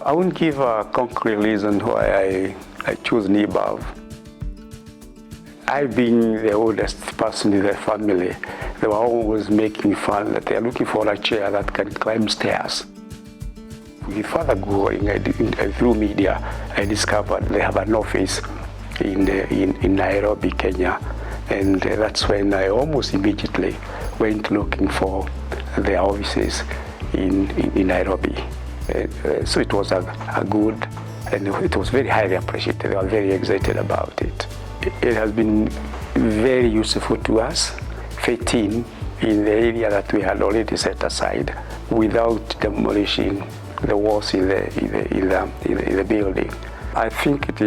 I won't give a concrete reason why I choose Nibav. I being the oldest person in the family, they were always making fun that they are looking for a chair that can climb stairs. With further going, through media, I discovered they have an office in Nairobi, Kenya, and that's when I almost immediately went looking for their offices in Nairobi. So it was a good, and it was very highly appreciated. They were very excited about it. It has been very useful to us, fitting in the area that we had already set aside without demolishing the walls in the building. I think it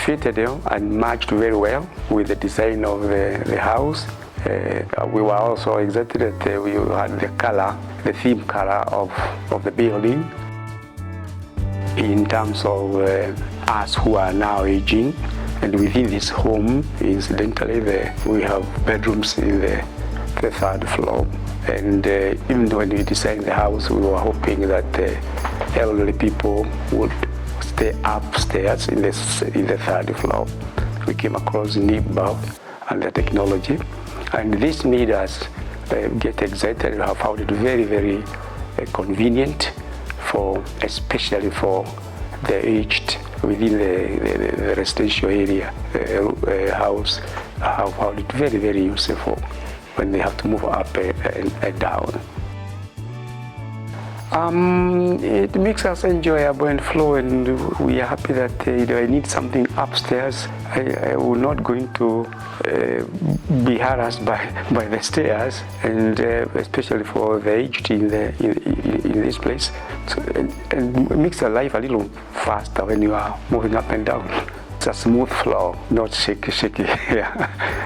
fitted and matched very well with the design of the house. We were also excited that we had the color, the theme color of the building. In terms of us who are now aging, and within this home, incidentally, we have bedrooms in the third floor. And even when we designed the house, we were hoping that elderly people would stay upstairs in the third floor. We came across Nibav and the technology, and this made us get excited. We have found it very, very convenient especially for the aged within the residential area house. I have found it very, very useful when they have to move up and down. It makes us enjoyable and flow, and we are happy that I need something upstairs. I will not going to be harassed by the stairs, and especially for the aged in this place. So, and it makes the life a little faster when you are moving up and down. It's a smooth flow, not shaky. Yeah.